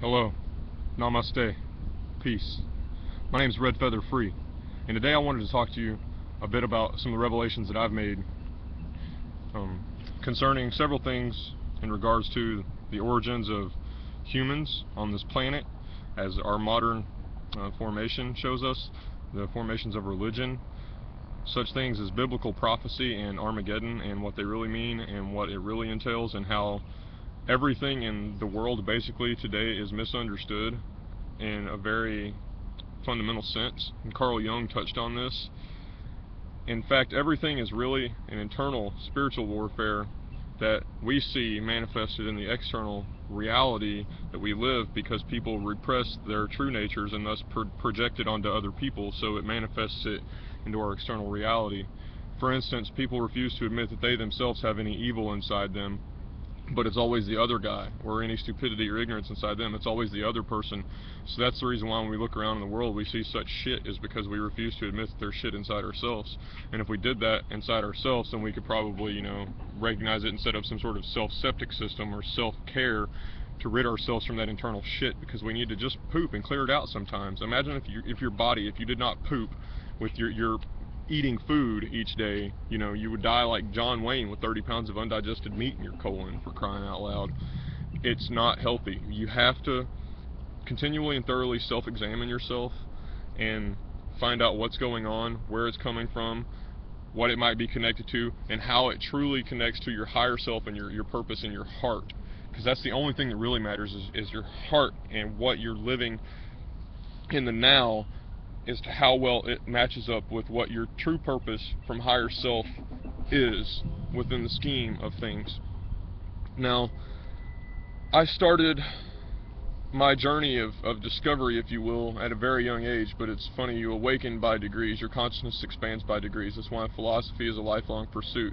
Hello, namaste, peace. My name is Red Feather Free, and today I wanted to talk to you a bit about some of the revelations that I've made concerning several things in regards to the origins of humans on this planet, as our modern formation shows us, the formations of religion, such things as biblical prophecy and Armageddon, and what they really mean and what it really entails, and how everything in the world basically today is misunderstood in a very fundamental sense. And Carl Jung touched on this. In fact, everything is really an internal spiritual warfare that we see manifested in the external reality that we live, because people repress their true natures and thus project it onto other people, so it manifests it into our external reality. For instance, people refuse to admit that they themselves have any evil inside them, but it's always the other guy, or any stupidity or ignorance inside them. It's always the other person. So that's the reason why when we look around in the world we see such shit, is because we refuse to admit that there's shit inside ourselves. And if we did that inside ourselves, then we could probably, recognize it and set up some sort of self-septic system or self-care to rid ourselves from that internal shit, because we need to just poop and clear it out sometimes. Imagine if your body, if you did not poop with your eating food each day, you would die like John Wayne with 30 pounds of undigested meat in your colon, for crying out loud. It's not healthy. You have to continually and thoroughly self-examine yourself and find out what's going on, where it's coming from, what it might be connected to, and how it truly connects to your higher self and your purpose and your heart. Because that's the only thing that really matters, is your heart and what you're living in the now, as to how well it matches up with what your true purpose from higher self is within the scheme of things. Now, I started my journey of discovery, if you will, at a very young age, but it's funny, you awaken by degrees, your consciousness expands by degrees. That's why philosophy is a lifelong pursuit.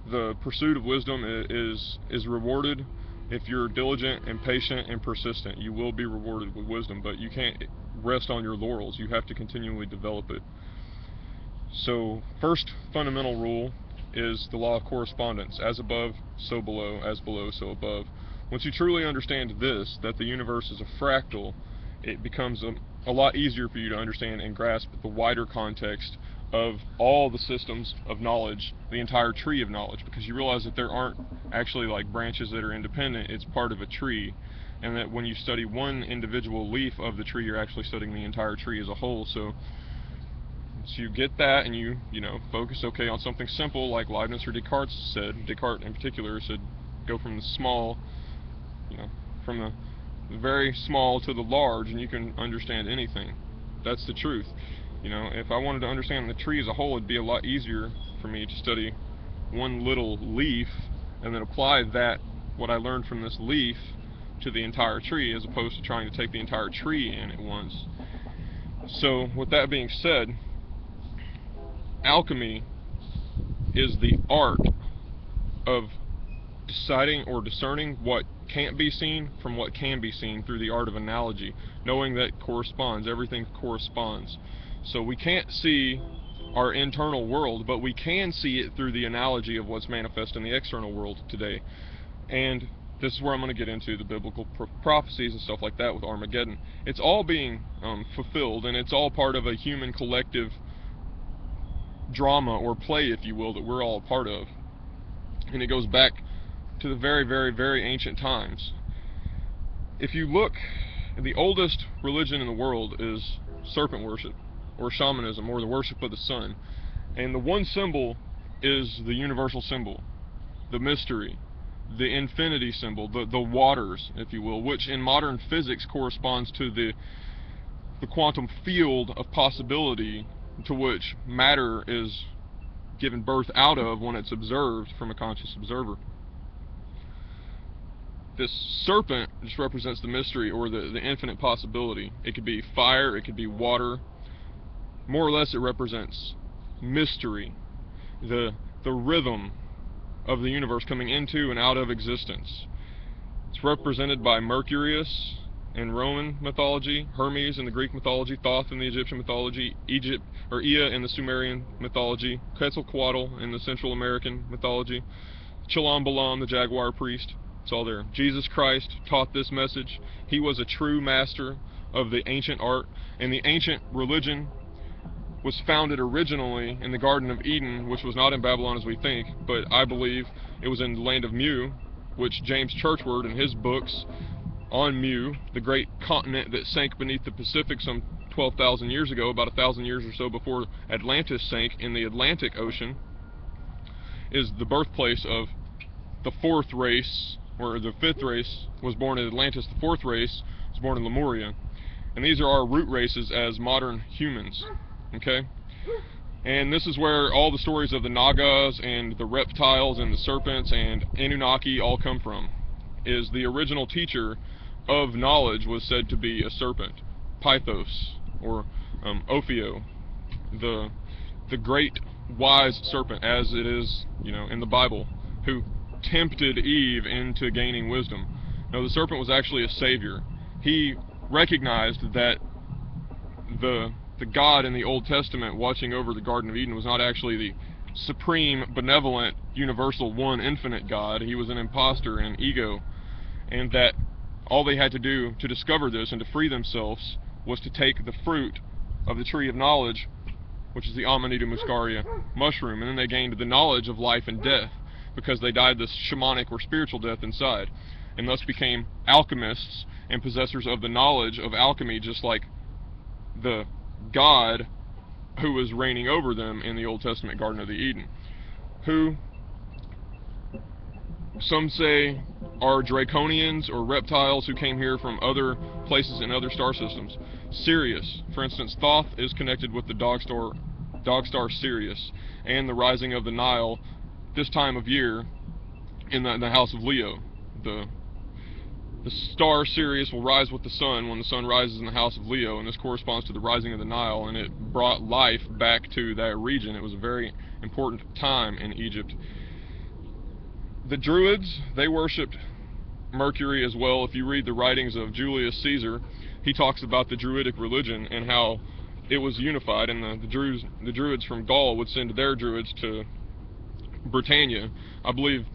The pursuit of wisdom is rewarded if you're diligent and patient and persistent. You will be rewarded with wisdom, but you can't rest on your laurels. You have to continually develop it. So, first fundamental rule is the law of correspondence. As above, so below. As below, so above. Once you truly understand this, that the universe is a fractal, it becomes a lot easier for you to understand and grasp the wider context of all the systems of knowledge, the entire tree of knowledge, because you realize that there aren't actually like branches that are independent. It's part of a tree, and that when you study one individual leaf of the tree, you're actually studying the entire tree as a whole. So you get that, and you focus on something simple like Leibniz or Descartes said. Descartes in particular said, go from the small, from the very small to the large, and you can understand anything. That's the truth. If I wanted to understand the tree as a whole, it'd be a lot easier for me to study one little leaf and then apply what I learned from this leaf to the entire tree, as opposed to trying to take the entire tree in at once. So, with that being said, alchemy is the art of deciding or discerning what can't be seen from what can be seen through the art of analogy, knowing that corresponds, everything corresponds. So we can't see our internal world, but we can see it through the analogy of what's manifest in the external world today. And this is where I'm going to get into the biblical prophecies and stuff like that with Armageddon. It's all being fulfilled, and it's all part of a human collective drama or play, if you will, that we're all a part of. And it goes back to the very, very, very ancient times. If you look, the oldest religion in the world is serpent worship, or shamanism, or the worship of the sun. And the one symbol is the universal symbol, the mystery, the infinity symbol, the waters, if you will, which in modern physics corresponds to the quantum field of possibility to which matter is given birth out of when it's observed from a conscious observer. This serpent just represents the mystery, or the infinite possibility. It could be fire, it could be water. More or less it represents mystery, the rhythm of the universe coming into and out of existence. It's represented by Mercurius in Roman mythology, Hermes in the Greek mythology, Thoth in the Egyptian mythology, Ea in the Sumerian mythology, Quetzalcoatl in the Central American mythology, Chilam Balam, the jaguar priest. It's all there. Jesus Christ taught this message. He was a true master of the ancient art, and the ancient religion was founded originally in the Garden of Eden, which was not in Babylon as we think, but I believe it was in the land of Mu, which James Churchward in his books on Mu, the great continent that sank beneath the Pacific some 12,000 years ago, about 1,000 years or so before Atlantis sank in the Atlantic Ocean, is the birthplace of the fourth race, or the fifth race was born in Atlantis, the fourth race was born in Lemuria. And these are our root races as modern humans, okay? And this is where all the stories of the Nagas and the reptiles and the serpents and Anunnaki all come from. Is the original teacher of knowledge was said to be a serpent, Pythos, or Ophio, the great wise serpent, as it is, in the Bible, who tempted Eve into gaining wisdom. No, the serpent was actually a savior. He recognized that the God in the Old Testament watching over the Garden of Eden was not actually the supreme, benevolent, universal, one, infinite God. He was an imposter and an ego, and that all they had to do to discover this and to free themselves was to take the fruit of the tree of knowledge, which is the Amanita muscaria mushroom, and then they gained the knowledge of life and death, because they died this shamanic or spiritual death inside, and thus became alchemists and possessors of the knowledge of alchemy, just like the God who was reigning over them in the Old Testament Garden of the Eden, who some say are draconians or reptiles who came here from other places in other star systems. Sirius, for instance, Thoth is connected with the dog star Sirius, and the rising of the Nile this time of year in the house of Leo. The star Sirius will rise with the sun when the sun rises in the house of Leo, and this corresponds to the rising of the Nile, and it brought life back to that region. It was a very important time in Egypt. The Druids, they worshipped Mercury as well. If you read the writings of Julius Caesar, he talks about the Druidic religion and how it was unified, and the Druids from Gaul would send their Druids to Britannia. I believe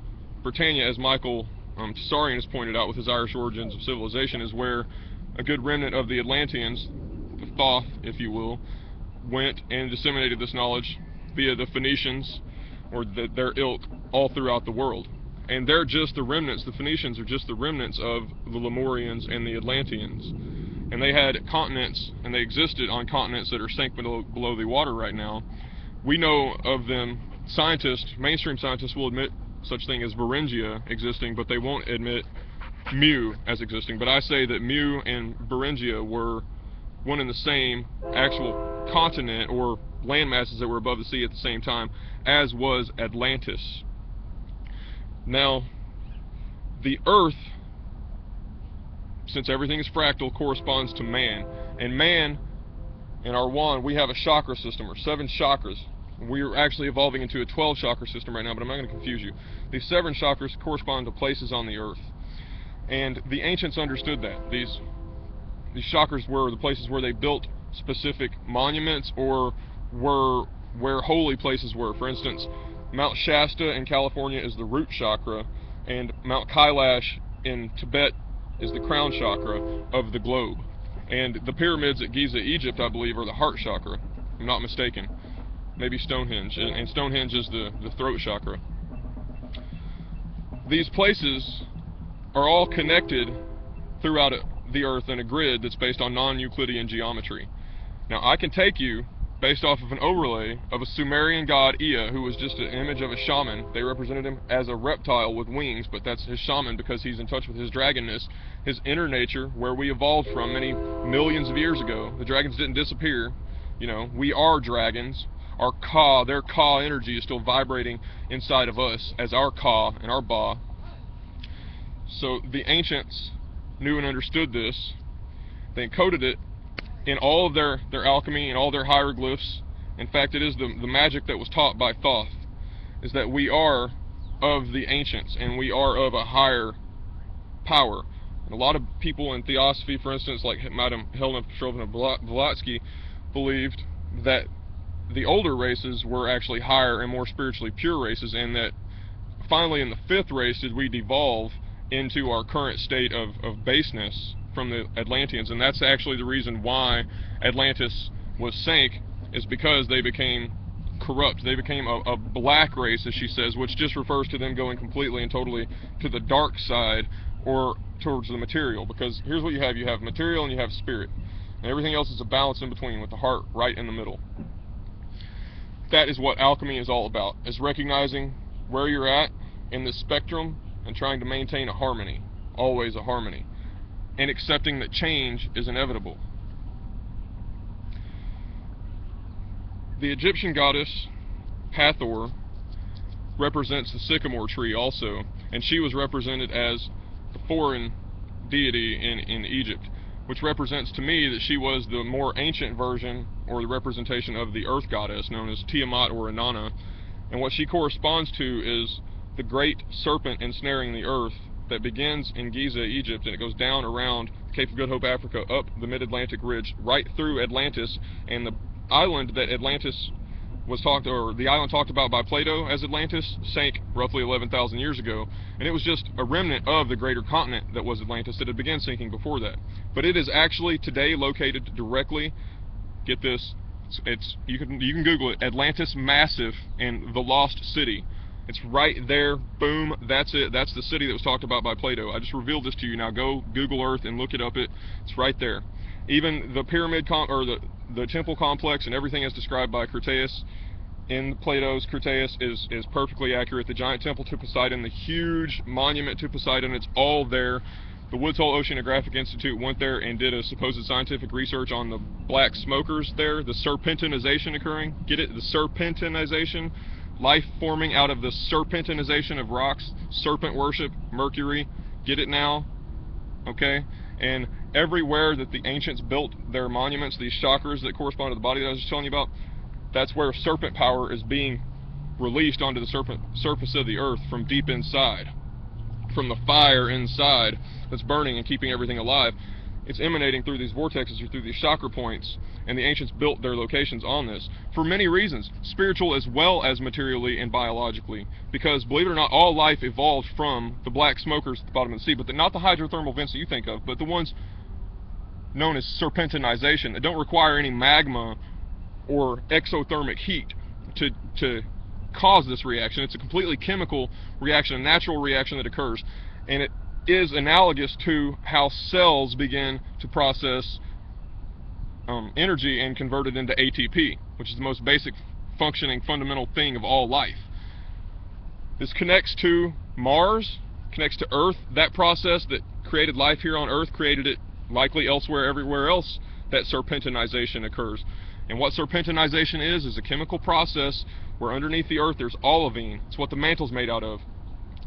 Britannia, as Michael Tsarian has pointed out with his Irish Origins of Civilization, is where a good remnant of the Atlanteans, the Thoth, if you will, went and disseminated this knowledge via the Phoenicians, or their ilk, all throughout the world. And they're just the remnants, the Phoenicians are just the remnants of the Lemurians and the Atlanteans. And they had continents, and they existed on continents that are sank below the water right now. We know of them, scientists, mainstream scientists will admit such thing as Beringia existing, but they won't admit Mu as existing. But I say that Mu and Beringia were one and the same actual continent, or land masses that were above the sea at the same time, as was Atlantis. Now, the Earth, since everything is fractal, corresponds to man. And man, in our wand, we have a chakra system, or 7 chakras. We're actually evolving into a 12 chakra system right now, but I'm not going to confuse you. These 7 chakras correspond to places on the Earth. And the ancients understood that. These chakras were the places where they built specific monuments, or were where holy places were. For instance, Mount Shasta in California is the root chakra, and Mount Kailash in Tibet is the crown chakra of the globe. And the pyramids at Giza, Egypt, I believe, are the heart chakra, if I'm not mistaken. Maybe Stonehenge, and Stonehenge is the throat chakra. These places are all connected throughout the Earth in a grid that's based on non-Euclidean geometry. Now, I can take you based off of an overlay of a Sumerian god, Ea, who was just an image of a shaman. They represented him as a reptile with wings, but that's his shaman because he's in touch with his dragonness, his inner nature, where we evolved from many millions of years ago. The dragons didn't disappear. We are dragons. Our Ka, their Ka energy is still vibrating inside of us as our Ka and our Ba. So the ancients knew and understood this. They encoded it in all of their alchemy and all their hieroglyphs. In fact, it is the magic that was taught by Thoth, is that we are of the ancients and we are of a higher power. And a lot of people in theosophy, for instance, like Madame Helena Petrovna Blavatsky, believed that the older races were actually higher and more spiritually pure races, and that finally in the 5th race did we devolve into our current state of baseness from the Atlanteans. And that's actually the reason why Atlantis was sank, is because they became corrupt. They became a black race, as she says, which just refers to them going completely and totally to the dark side, or towards the material. Because here's what you have material and you have spirit, and everything else is a balance in between, with the heart right in the middle. That is what alchemy is all about, is recognizing where you're at in this spectrum and trying to maintain a harmony, always a harmony, and accepting that change is inevitable. The Egyptian goddess Hathor represents the sycamore tree also, and she was represented as the foreign deity in Egypt, which represents to me that she was the more ancient version, or the representation of the earth goddess known as Tiamat or Inanna. And what she corresponds to is the great serpent ensnaring the earth that begins in Giza, Egypt, and it goes down around Cape of Good Hope, Africa, up the mid-Atlantic ridge, right through Atlantis, and the island that Atlantis was the island talked about by Plato as Atlantis sank roughly 11,000 years ago, and it was just a remnant of the greater continent that was Atlantis that had begun sinking before that. But it is actually today located directly, get this, you can Google it, Atlantis Massif and the Lost City. It's right there, boom, that's it. That's the city that was talked about by Plato. I just revealed this to you. Now go Google Earth and look it up. It's right there. Even the pyramid the temple complex and everything as described by Critias in Plato's Critias is perfectly accurate. The giant temple to Poseidon, the huge monument to Poseidon, it's all there. The Woods Hole Oceanographic Institute went there and did a supposed scientific research on the black smokers there, the serpentinization occurring. Get it? The serpentinization. Life forming out of the serpentinization of rocks, serpent worship, Mercury. Get it now? Okay? And everywhere that the ancients built their monuments, these chakras that correspond to the body that I was just telling you about, that's where serpent power is being released onto the surface of the earth from deep inside. From the fire inside that's burning and keeping everything alive. It's emanating through these vortexes or through these chakra points, and the ancients built their locations on this for many reasons, spiritual as well as materially and biologically. Because, believe it or not, all life evolved from the black smokers at the bottom of the sea, but not the hydrothermal vents that you think of, but the ones known as serpentinization that don't require any magma or exothermic heat to cause this reaction. It's a completely chemical reaction, a natural reaction that occurs, and it is analogous to how cells begin to process energy and convert it into ATP, which is the most basic functioning fundamental thing of all life. This connects to Mars, connects to Earth. That process that created life here on Earth created it likely elsewhere, everywhere else that serpentinization occurs. And what serpentinization is a chemical process where underneath the Earth there's olivine. It's what the mantle's made out of.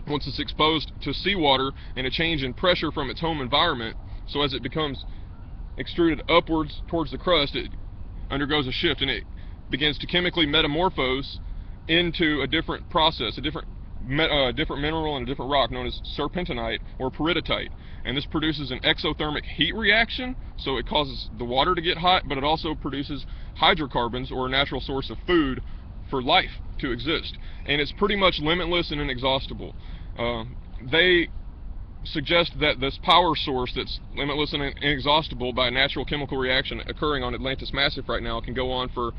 Once it's exposed to seawater and a change in pressure from its home environment, so as it becomes extruded upwards towards the crust, it undergoes a shift and it begins to chemically metamorphose into a different process, a different mineral and a different rock known as serpentinite or peridotite. And this produces an exothermic heat reaction, so it causes the water to get hot, but it also produces hydrocarbons, or a natural source of food for life to exist. And it's pretty much limitless and inexhaustible. They suggest that this power source that's limitless and inexhaustible by a natural chemical reaction occurring on Atlantis Massif right now can go on for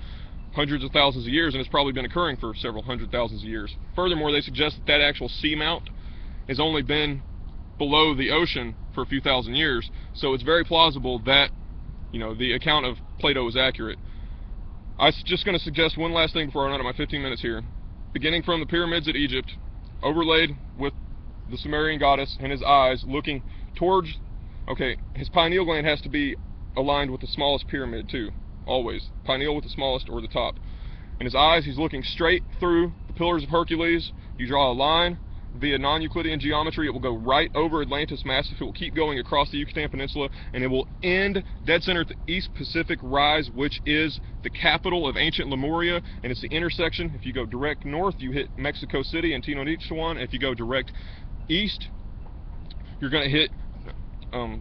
hundreds of thousands of years, and it's probably been occurring for several hundred thousands of years. Furthermore, they suggest that that actual seamount has only been below the ocean for a few thousand years, so it's very plausible that, the account of Plato is accurate. I'm just going to suggest one last thing before I run out of my 15 minutes here. Beginning from the pyramids at Egypt, overlaid with the Sumerian goddess and his eyes looking towards, his pineal gland has to be aligned with the smallest pyramid too, always. Pineal with the smallest or the top. And his eyes, he's looking straight through the Pillars of Hercules. You draw a line via non-Euclidean geometry, it will go right over Atlantis Massif, it will keep going across the Yucatan Peninsula, and it will end dead center at the East Pacific Rise, which is the capital of ancient Lemuria, and it's the intersection. If you go direct north, you hit Mexico City and Tenochtitlan. If you go direct east, you're going to hit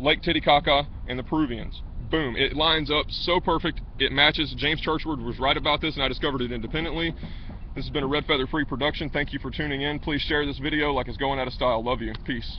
Lake Titicaca and the Peruvians. Boom, it lines up so perfect, it matches. James Churchward was right about this, and I discovered it independently. This has been a Red Feather Free production. Thank you for tuning in. Please share this video like it's going out of style. Love you. Peace.